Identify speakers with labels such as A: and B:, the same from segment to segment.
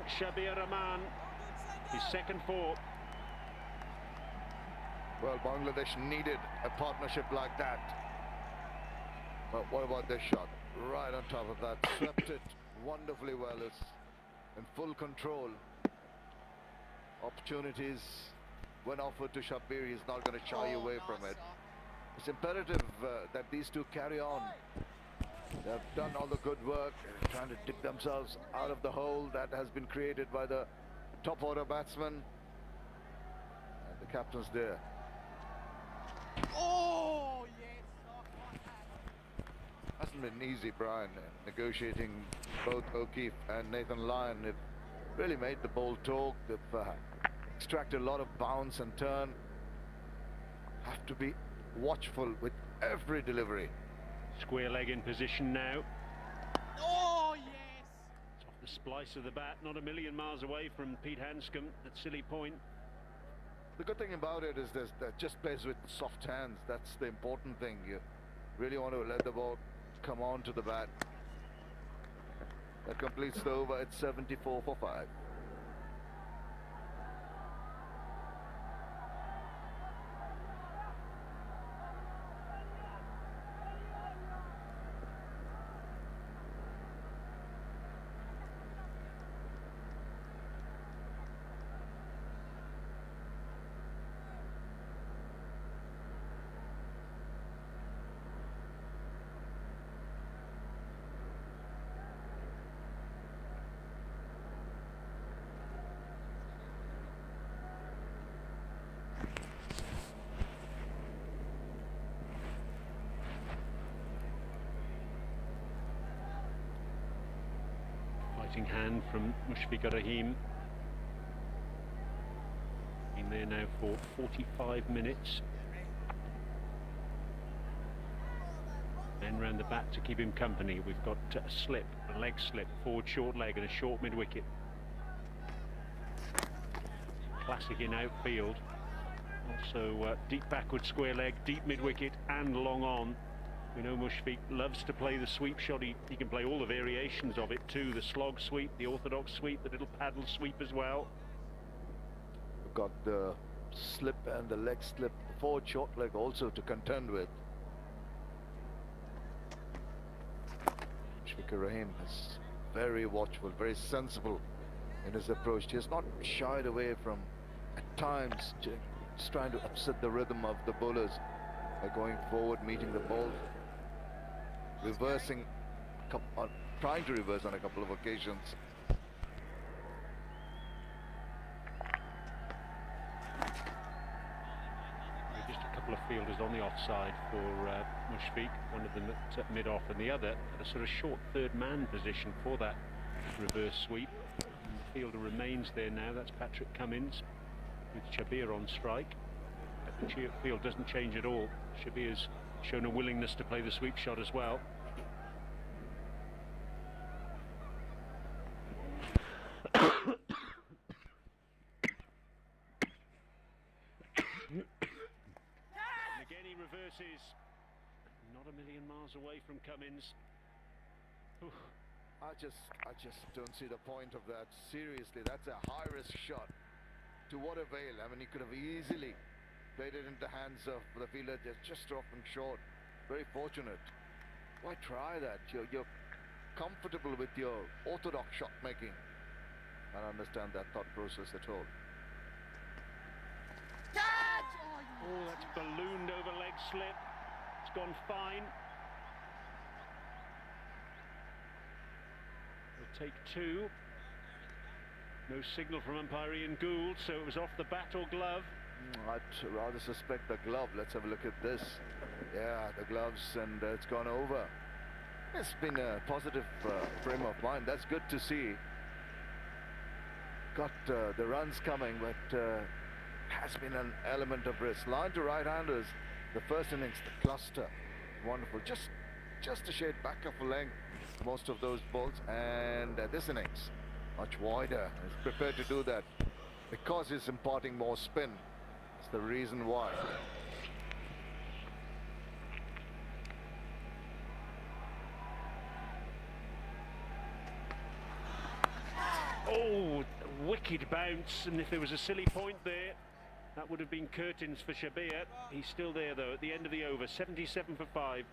A: Shabir Rahman, his second four.
B: Well, Bangladesh needed a partnership like that. But what about this shot? Right on top of that, swept it wonderfully well. It's in full control. Opportunities when offered to Shabir, he's not going to shy away from it. It's imperative that these two carry on. They've done all the good work, trying to dig themselves out of the hole that has been created by the top order batsman. And the captain's there.
C: Oh, yes.
B: Hasn't been easy, Brian, negotiating both O'Keefe and Nathan Lyon. They've really made the ball talk. They've extracted a lot of bounce and turn. Have to be watchful with every delivery.
A: Square leg in position now.
C: Oh, yes.
A: It's off the splice of the bat, not a million miles away from Pete Hanscom at Silly Point.
B: The good thing about it is that just plays with soft hands. That's the important thing. You really want to let the ball come on to the bat. That completes the over at 74 for 5.
A: Hand from Mushfiqur Rahim. Been there now for 45 minutes. Men round the bat to keep him company. We've got a slip, a leg slip, forward short leg and a short mid-wicket. Classic in outfield. Also deep backward square leg, deep mid-wicket and long on. We know Mushfiq loves to play the sweep shot. He can play all the variations of it too. The slog sweep, the orthodox sweep, the little paddle sweep as well.
B: We've got the slip and the leg slip, forward short leg also to contend with. Mushfiqur Rahim is very watchful, very sensible in his approach. He has not shied away from, at times, just trying to upset the rhythm of the bowlers by going forward, meeting the ball. Reversing, trying to reverse on a couple of occasions.
A: Just a couple of fielders on the offside for Mushfiq, one of them at mid-off and the other at a sort of short third man position for that reverse sweep. And the fielder remains there now, that's Patrick Cummins with Shabir on strike. But the field doesn't change at all. Shabir's shown a willingness to play the sweep shot as well. And again he reverses. Not a million miles away from Cummins. Oof.
B: I just don't see the point of that. Seriously, that's a high-risk shot. To what avail? I mean, he could have easily played it into the hands of the fielder, just dropping short. Very fortunate. Why try that? You're comfortable with your orthodox shot making. I don't understand that thought process at all.
C: Catch!
A: Oh, that's ballooned over leg slip. It's gone fine. We'll take two. No signal from umpire Ian Gould, so it was off the bat or glove.
B: I'd rather suspect the glove. Let's have a look at this. Yeah, the gloves, and it's gone over. It's been a positive frame of mind. That's good to see. Got the runs coming, but has been an element of risk. Line to right-handers. The first innings, the cluster, wonderful. Just a shade back of a length, most of those balls. And this innings, much wider. He's prepared to do that because he's imparting more spin. That's the reason why.
A: Oh, wicked bounce, and if there was a silly point there, that would have been curtains for Shabir. He's still there though at the end of the over, 77 for 5.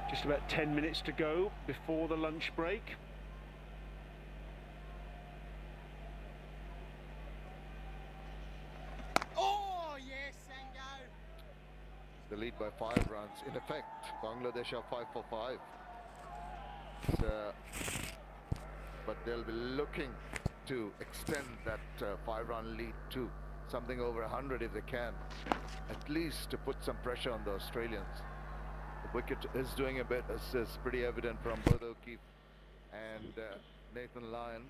A: Just about 10 minutes to go before the lunch break.
C: Oh, yes, Sango.
B: The lead by 5 runs. In effect, Bangladesh are 5 for 5. But they'll be looking to extend that 5-run lead to something over 100 if they can. At least to put some pressure on the Australians. The wicket is doing a bit, as is pretty evident from both O'Keefe and Nathan Lyon.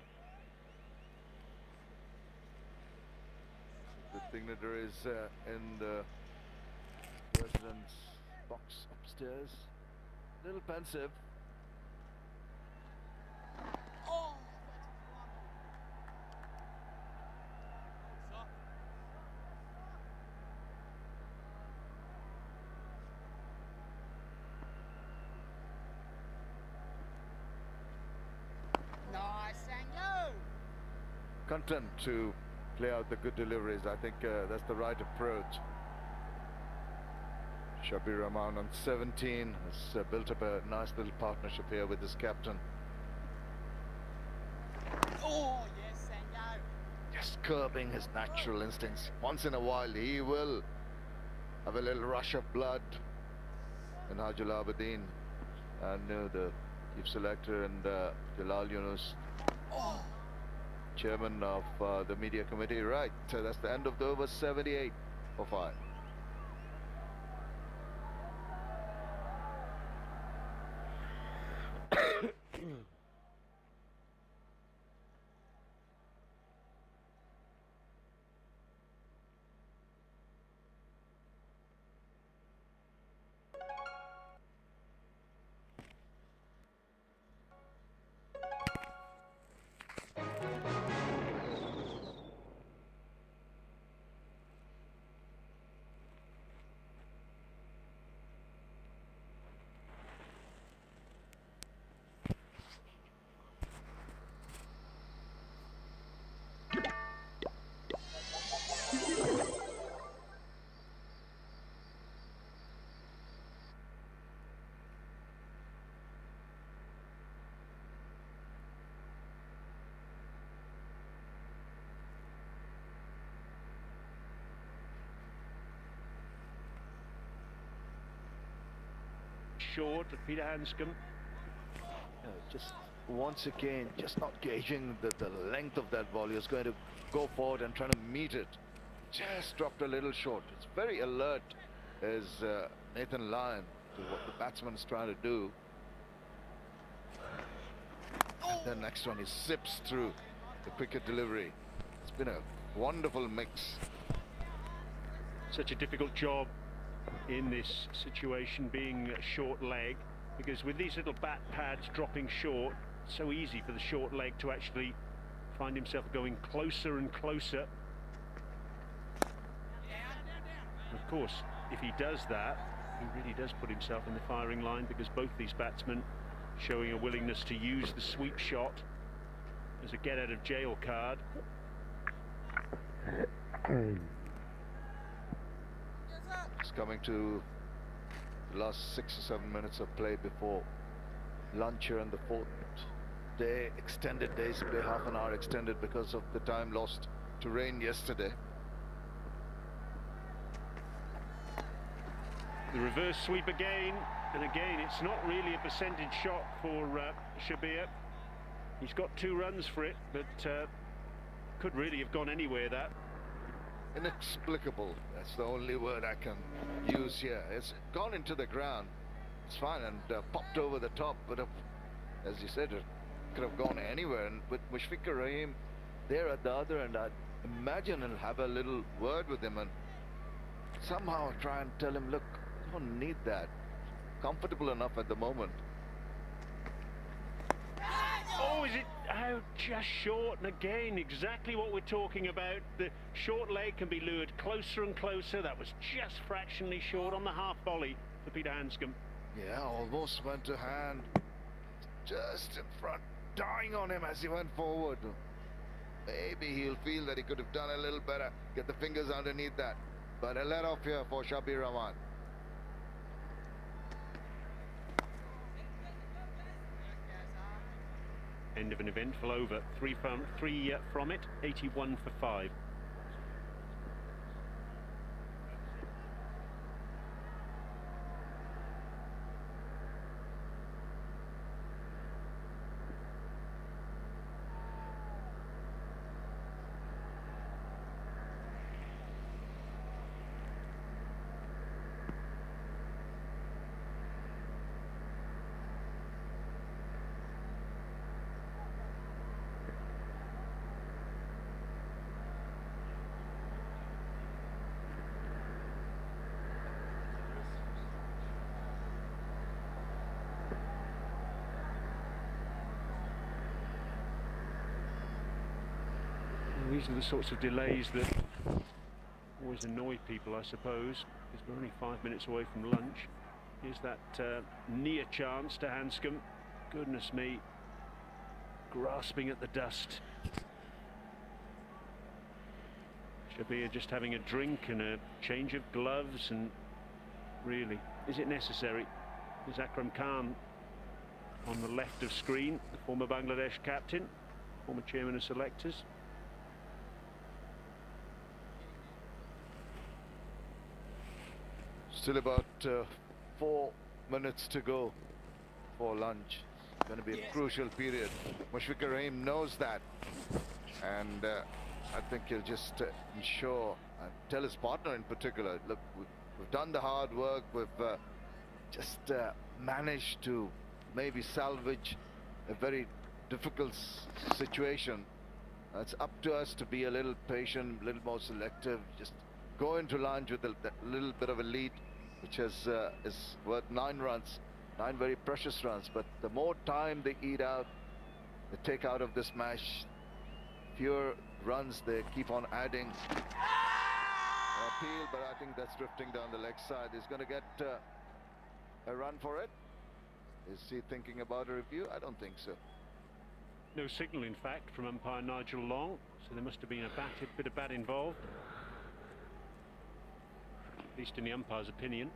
B: The dignitary is in the residence box upstairs. A little pensive.
C: Oh, nice, Sango.
B: Content to play out the good deliveries. I think that's the right approach. Shabir Rahman on 17 has built up a nice little partnership here with his captain.
C: Oh, yes, Sango.
B: Just curbing his natural instincts. Once in a while he will have a little rush of blood. And Hajul Abedin, the chief selector, and Jalal Yunus, chairman of the media committee. Right, so that's the end of the over, 78 for 5.
A: Short at Peter Hanscom.
B: Just once again, just not gauging the length of that volley. Is going to go forward and trying to meet it. Just dropped a little short. It's very alert as Nathan Lyon to what the batsman is trying to do. And the next one, he zips through the cricket delivery. It's been a wonderful mix.
A: Such a difficult job in this situation, being a short leg, because with these little bat pads dropping short, it's so easy for the short leg to actually find himself going closer and closer. Of course, if he does that, he really does put himself in the firing line, because both these batsmen showing a willingness to use the sweep shot as a get out of jail card.
B: It's coming to the last 6 or 7 minutes of play before lunch here on the 4th day. Extended days play, half an hour extended because of the time lost to rain yesterday.
A: The reverse sweep again, and again it's not really a percentage shot for Shabir. He's got 2 runs for it, but could really have gone anywhere, that.
B: inexplicable. That's the only word I can use here. It's gone into the ground. It's fine and popped over the top, but as you said, it could have gone anywhere. And with Mushfiqur Rahim there at the other end, I'd imagine he'll have a little word with him and somehow try and tell him, look, you don't need that. Comfortable enough at the moment.
A: Oh, is it out just short? And again, exactly what we're talking about. The short leg can be lured closer and closer. That was just fractionally short on the half volley for Peter Hanscom.
B: Yeah, almost went to hand. Just in front, dying on him as he went forward. Maybe he'll feel that he could have done a little better. Get the fingers underneath that. But a let off here for Shabir Rahman.
A: End of an eventful over. Three from it, 81 for 5. These are the sorts of delays that always annoy people, I suppose, because we're only 5 minutes away from lunch. Here's that near chance to Hanscom. Goodness me, grasping at the dust. Shabir just having a drink and a change of gloves, and really, is it necessary? There's Akram Khan on the left of screen, the former Bangladesh captain, former chairman of selectors.
B: Still about 4 minutes to go for lunch. It's going to be a crucial period. Mushfiqur Rahim knows that, and I think he'll just ensure and tell his partner in particular, look, we've done the hard work, we've just managed to maybe salvage a very difficult situation. It's up to us to be a little patient, a little more selective, just go into lunch with a little bit of a lead, which is worth 9 runs, 9 very precious runs. But the more time they eat out, they take out of this match, fewer runs they keep on adding. Appeal, but I think that's drifting down the leg side. He's going to get a run for it. Is he thinking about a review? I don't think so.
A: No signal, in fact, from umpire Nigel Long, so there must have been a bit of bat involved, at least in the umpire's opinion.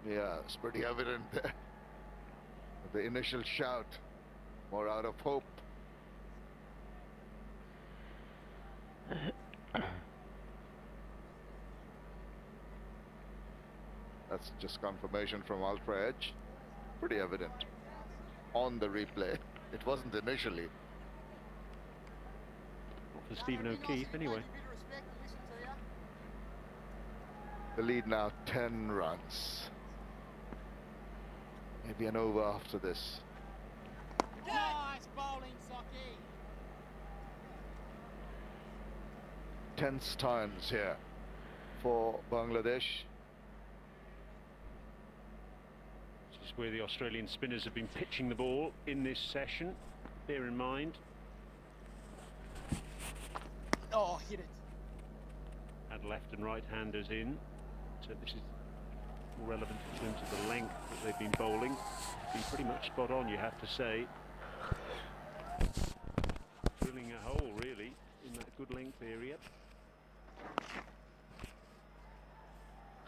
B: Yeah, it's pretty evident there. The initial shout, more out of hope. That's just confirmation from Ultra Edge. Pretty evident on the replay. It wasn't initially.
A: Not for Stephen O'Keefe, anyway.
B: The lead now 10 runs. Maybe an over after this.
C: Nice bowling, Socky.
B: Tense times here for Bangladesh.
A: This is where the Australian spinners have been pitching the ball in this session. Bear in mind.
C: Oh, hit it.
A: Had left and right handers in. So this is more relevant in terms of the length that they've been bowling. Been pretty much spot on, you have to say. Drilling a hole, really, in that good length area.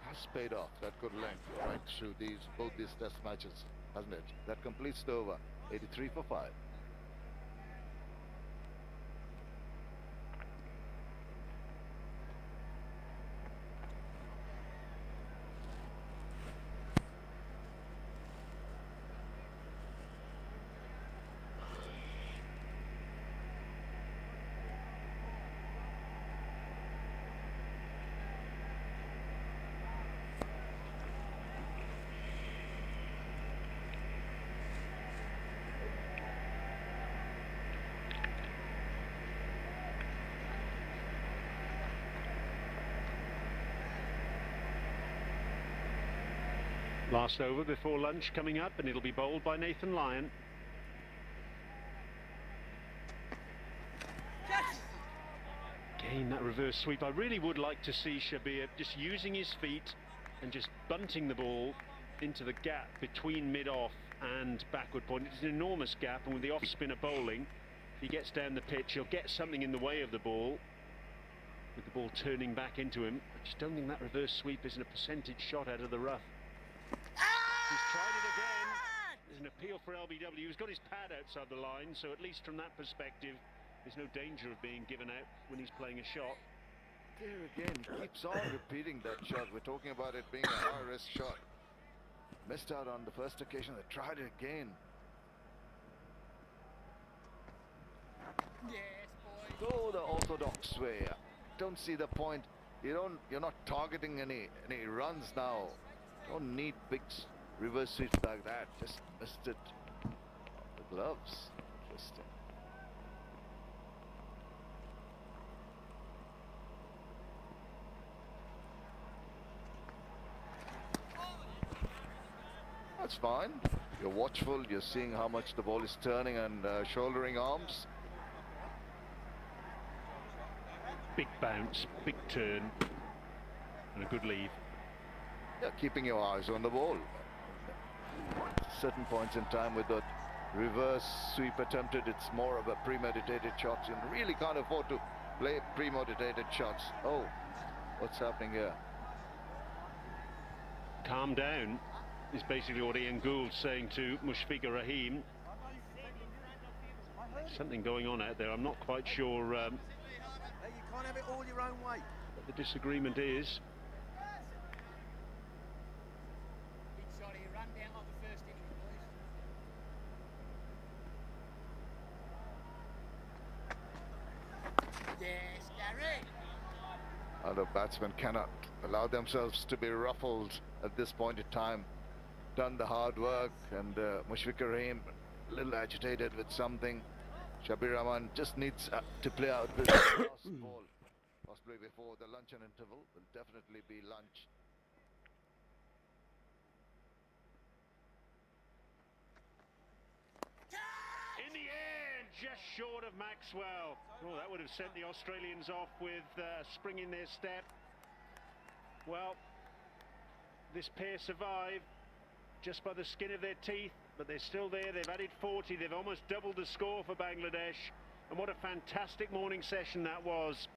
B: Has paid off, that good length right through both these test matches, hasn't it? That completes the over. 83 for 5.
A: Last over before lunch coming up, and it'll be bowled by Nathan Lyon. Again, that reverse sweep. I really would like to see Shabir just using his feet and just bunting the ball into the gap between mid-off and backward point. It's an enormous gap, and with the off-spinner bowling, if he gets down the pitch, he'll get something in the way of the ball, with the ball turning back into him. I just don't think that reverse sweep isn't a percentage shot out of the rough. He's tried it again. There's an appeal for LBW. He's got his pad outside the line, so at least from that perspective, there's no danger of being given out when he's playing a shot.
B: There again, keeps on repeating that shot. We're talking about it being a high-risk shot. Missed out on the first occasion. They tried it again.
C: Yes, boy.
B: Go the orthodox way. Don't see the point. You're not targeting any runs now. Don't need big reverse sweeps like that. Just missed it. The gloves. Interesting. That's fine. You're watchful. You're seeing how much the ball is turning and shouldering arms.
A: Big bounce, big turn, and a good leave.
B: Yeah, keeping your eyes on the ball. Certain points in time with the reverse sweep attempted, it's more of a premeditated shot. You really can't afford to play premeditated shots. Oh, what's happening here?
A: Calm down is basically what Ian Gould's saying to Mushfiqur Rahim. Something going on out there. I'm not quite sure
D: You can't have it all your own way.
A: what the disagreement is.
C: Big shot here, run down like the first innings, boys. Yes, Gary.
B: Other batsmen cannot allow themselves to be ruffled at this point in time. Done the hard work, and Mushfiqur Rahim a little agitated with something. Shabir Rahman just needs to play out this last ball, possibly before the luncheon interval. Will definitely be lunch.
A: In the air, just short of Maxwell. Oh, that would have sent the Australians off with spring in their step. Well, this pair survived just by the skin of their teeth, but they're still there. They've added 40. They've almost doubled the score for Bangladesh. And what a fantastic morning session that was.